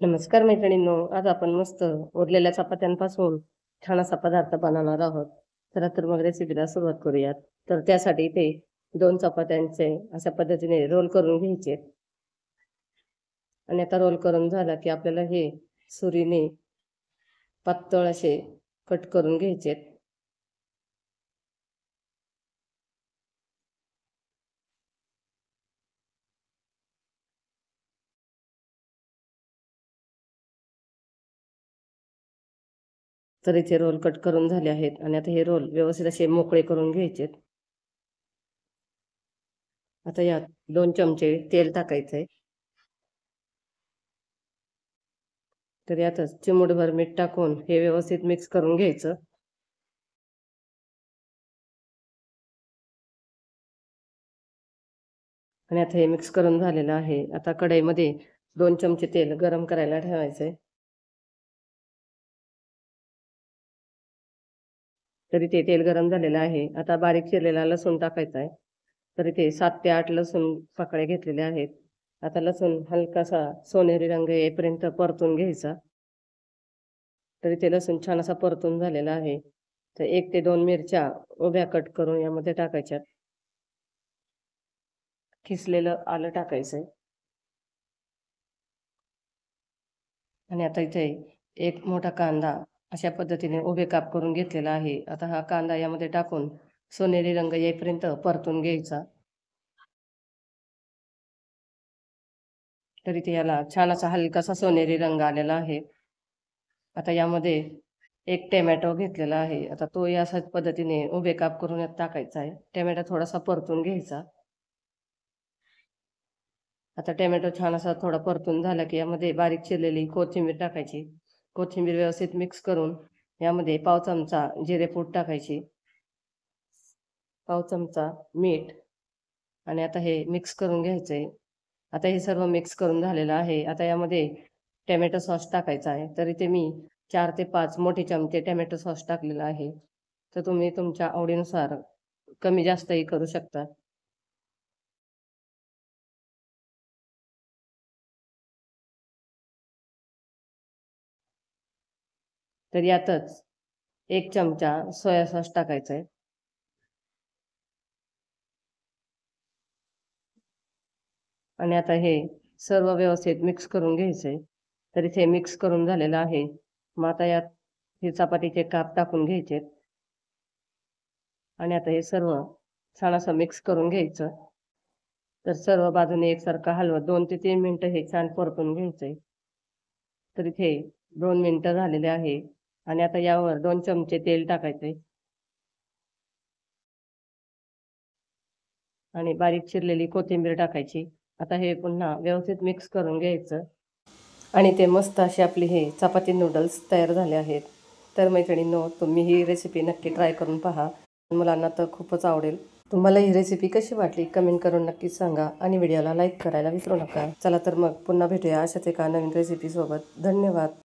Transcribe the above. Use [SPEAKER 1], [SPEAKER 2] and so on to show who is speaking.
[SPEAKER 1] नमस्कार मैत्रिणींनो, आज आपण मस्त उरलेल्या चपात्यांपासून छान असा पदार्थ बनवणार आहोत. चला तर मग रेसिपीला सुरुवात करूयात. तर त्यासाठी इथे 2 चपात्यांचे अशा पद्धतीने रोल करून घ्यायचे आणि आता रोल करून झाला की आपल्याला हे सुरीने पातळ असे कट करून घ्यायचेत. तर इथे रोल कट करून झाले आहेत आणि आता हे रोल व्यवस्थित असे मोकळे करून घ्यायचेत. आता यात 2 चमचे तेल टाकायचंय. तर यातच चिमूटभर मीठ टाकून हे व्यवस्थित मिक्स करून घ्यायचं. आणि आता हे मिक्स करून झालेलं आहे. आता कढईमध्ये 2 चमचे तेल गरम करायला ठेवायचं आहे. तर इथे तेल गरम झालेलं आहे. आता बारीक चिरलेला लसूण टाकायचा आहे. तर इथे 7 ते 8 लसूण पाकळ्या घेतलेल्या आहेत. आता लसूण हलकासा सोनेरी रंग येईपर्यंत परतून घ्यायचा. तर इथे लसूण छान असा परतून झालेला आहे. तर 1 ते 2 मिरच्या उभ्या कट करून यामध्ये टाकायच्यात. किसलेलं आलं टाकायचं आहे. आणि आता इथे एक मोठा कांदा अशा पद्धतीने उभे काप करून घेतलेला आहे. आता हा कांदा यामध्ये टाकून सोनेरी रंग येईपर्यंत परतून घ्यायचा. तर इथे याला छान असा हलकासा सोनेरी रंग आलेला आहे. आता यामध्ये एक टोमॅटो घेतलेला आहे. आता तो या अशाच पद्धतीने उभे काप करून यात टाकायचा आहे. टोमॅटो थोडासा परतून घ्यायचा. आता टोमॅटो छान असा थोडा परतून झाला की यामध्ये बारीक चिरलेली कोथिंबीर टाकायची. कोथिंबीर व्यवस्थित मिक्स करून यामध्ये पाव चमचा जिरेपूड टाकायची, पाव चमचा मीठ आणि आता हे मिक्स करून घ्यायचंय. आता हे सर्व मिक्स करून झालेलं आहे. आता यामध्ये टोमॅटो सॉस टाकायचा आहे. तर इथे मी 4 ते 5 मोठे चमचे टोमॅटो सॉस टाकलेला आहे. तर तुम्ही तुमच्या आवडीनुसार कमी जास्तही करू शकता. तर यातच 1 चमचा सोया सॉस टाकायचा आहे. आणि आता हे सर्व व्यवस्थित मिक्स करून घ्यायचंय. तर इथे मिक्स करून झालेलं आहे. मग आता यात हे चपातीचे काप टाकून घ्यायचे आणि आता हे सर्व छान असं मिक्स करून घ्यायचं. तर सर्व बाजूने एकसारखं हलवत 2 ते 3 मिनिटं हे छान परतून घ्यायचंय. तर इथे 2 मिनिटं झालेले आहे आणि आता यावर 2 चमचे तेल टाकायचंय आणि बारीक चिरलेली कोथिंबीर टाकायची. आता हे पुन्हा व्यवस्थित मिक्स करून घ्यायचं. आणि ते मस्त असे आपले हे चपाती नूडल्स तयार झाले आहेत. तर मैत्रिणींनो, तुम्ही ही रेसिपी नक्की ट्राय करून पहा. मुलांना तर खूपच आवडेल. तुम्हाला ही रेसिपी कशी वाटली कमेंट करून नक्कीच सांगा आणि व्हिडिओला लाईक करायला विसरू नका. चला तर मग पुन्हा भेटूया अशाच एका नवीन रेसिपीसोबत. धन्यवाद.